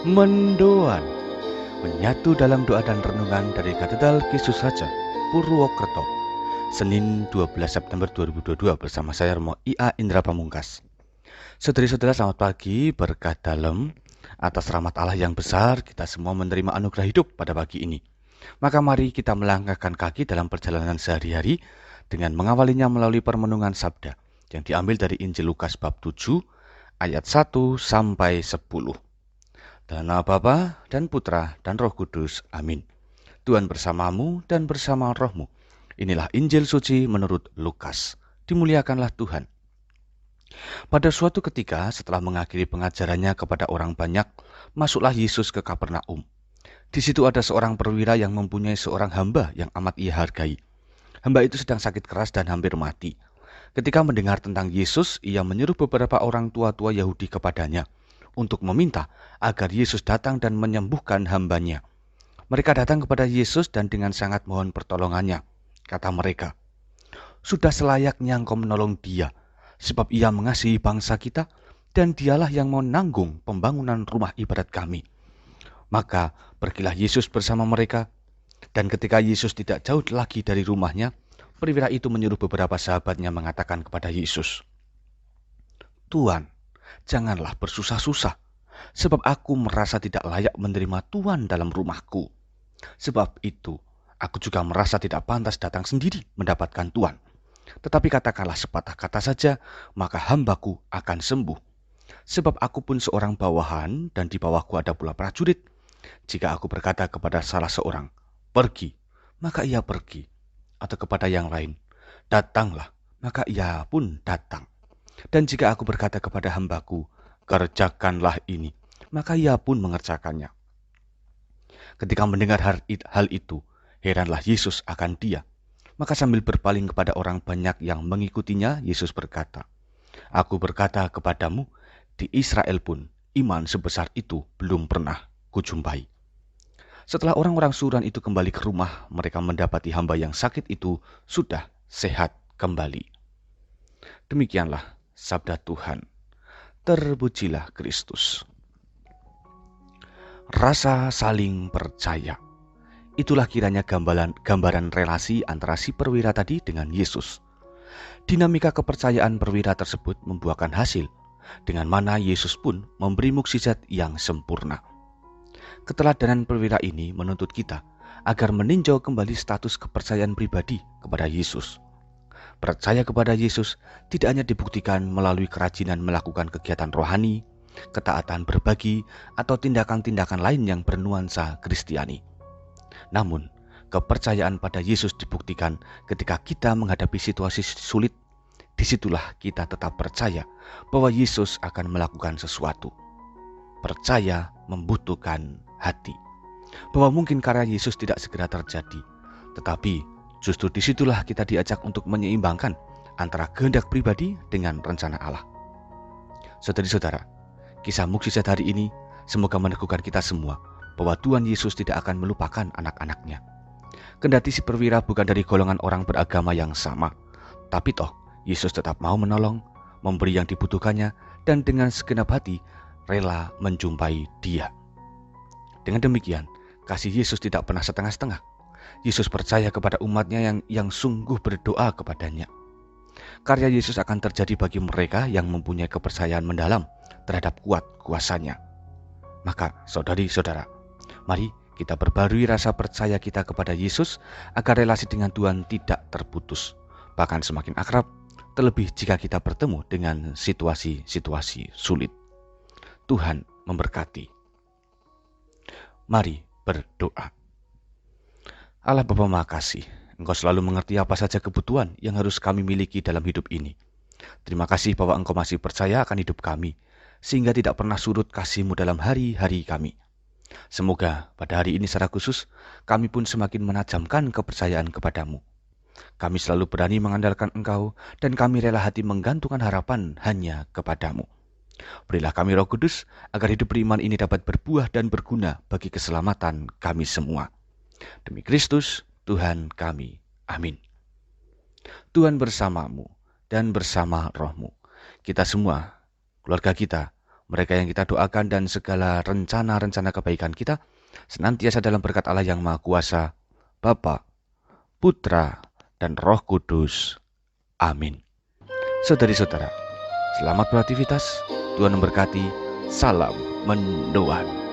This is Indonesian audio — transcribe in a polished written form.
Mendoan, menyatu dalam doa dan renungan dari Katedral Yesus Raja, Purwokerto, Senin 12 September 2022 bersama saya Romo I.A. Indra Pamungkas. Saudara-saudara, selamat pagi, berkat dalam atas rahmat Allah yang besar, kita semua menerima anugerah hidup pada pagi ini. Maka mari kita melangkahkan kaki dalam perjalanan sehari-hari dengan mengawalinya melalui permenungan sabda yang diambil dari Injil Lukas bab 7 ayat 1 sampai 10. Dalam nama Bapa dan Putra dan Roh Kudus. Amin. Tuhan bersamamu dan bersama rohmu. Inilah Injil suci menurut Lukas. Dimuliakanlah Tuhan. Pada suatu ketika setelah mengakhiri pengajarannya kepada orang banyak, masuklah Yesus ke Kapernaum. Di situ ada seorang perwira yang mempunyai seorang hamba yang amat ia hargai. Hamba itu sedang sakit keras dan hampir mati. Ketika mendengar tentang Yesus, ia menyuruh beberapa orang tua-tua Yahudi kepadanya untuk meminta agar Yesus datang dan menyembuhkan hambanya. Mereka datang kepada Yesus dan dengan sangat mohon pertolongannya. Kata mereka, "Sudah selayaknya engkau menolong dia, sebab ia mengasihi bangsa kita dan dialah yang mau menanggung pembangunan rumah ibadat kami." Maka pergilah Yesus bersama mereka, dan ketika Yesus tidak jauh lagi dari rumahnya, perwira itu menyuruh beberapa sahabatnya mengatakan kepada Yesus, "Tuan, janganlah bersusah-susah, sebab aku merasa tidak layak menerima Tuan dalam rumahku. Sebab itu, aku juga merasa tidak pantas datang sendiri mendapatkan Tuan. Tetapi katakanlah sepatah kata saja, maka hambaku akan sembuh. Sebab aku pun seorang bawahan dan di bawahku ada pula prajurit. Jika aku berkata kepada salah seorang, 'Pergi,' maka ia pergi. Atau kepada yang lain, 'Datanglah,' maka ia pun datang. Dan jika aku berkata kepada hambaku, 'Kerjakanlah ini,' maka ia pun mengerjakannya." Ketika mendengar hal itu, heranlah Yesus akan dia. Maka sambil berpaling kepada orang banyak yang mengikutinya, Yesus berkata, "Aku berkata kepadamu, di Israel pun iman sebesar itu belum pernah kujumpai." Setelah orang-orang suruhan itu kembali ke rumah, mereka mendapati hamba yang sakit itu sudah sehat kembali. Demikianlah sabda Tuhan. Terpujilah Kristus. Rasa saling percaya. Itulah kiranya gambaran relasi antara si perwira tadi dengan Yesus. Dinamika kepercayaan perwira tersebut membuahkan hasil, dengan mana Yesus pun memberi mukjizat yang sempurna. Keteladanan perwira ini menuntut kita agar meninjau kembali status kepercayaan pribadi kepada Yesus. Percaya kepada Yesus tidak hanya dibuktikan melalui kerajinan melakukan kegiatan rohani, ketaatan berbagi, atau tindakan-tindakan lain yang bernuansa Kristiani. Namun, kepercayaan pada Yesus dibuktikan ketika kita menghadapi situasi sulit. Disitulah kita tetap percaya bahwa Yesus akan melakukan sesuatu. Percaya membutuhkan hati, bahwa mungkin karya Yesus tidak segera terjadi, tetapi justru disitulah kita diajak untuk menyeimbangkan antara kehendak pribadi dengan rencana Allah. Saudari-saudara, kisah mukjizat hari ini semoga meneguhkan kita semua bahwa Tuhan Yesus tidak akan melupakan anak-anaknya. Kendati si perwira bukan dari golongan orang beragama yang sama, tapi toh Yesus tetap mau menolong, memberi yang dibutuhkannya, dan dengan segenap hati rela menjumpai dia. Dengan demikian, kasih Yesus tidak pernah setengah-setengah. Yesus percaya kepada umatnya yang sungguh berdoa kepadanya. Karya Yesus akan terjadi bagi mereka yang mempunyai kepercayaan mendalam terhadap kuat kuasanya. Maka saudari-saudara, mari kita perbarui rasa percaya kita kepada Yesus agar relasi dengan Tuhan tidak terputus, bahkan semakin akrab, terlebih jika kita bertemu dengan situasi-situasi sulit. Tuhan memberkati. Mari berdoa. Allah Bapa makasih, Engkau selalu mengerti apa saja kebutuhan yang harus kami miliki dalam hidup ini. Terima kasih bahwa Engkau masih percaya akan hidup kami, sehingga tidak pernah surut kasih-Mu dalam hari-hari kami. Semoga pada hari ini secara khusus, kami pun semakin menajamkan kepercayaan kepada-Mu. Kami selalu berani mengandalkan Engkau, dan kami rela hati menggantungkan harapan hanya kepada-Mu. Berilah kami Roh Kudus, agar hidup beriman ini dapat berbuah dan berguna bagi keselamatan kami semua. Demi Kristus, Tuhan kami. Amin. Tuhan bersamamu dan bersama rohmu. Kita semua, keluarga kita, mereka yang kita doakan dan segala rencana-rencana kebaikan kita senantiasa dalam berkat Allah yang Maha Kuasa, Bapa, Putra, dan Roh Kudus. Amin. Saudari-saudara, selamat beraktivitas. Tuhan memberkati. Salam mendoan.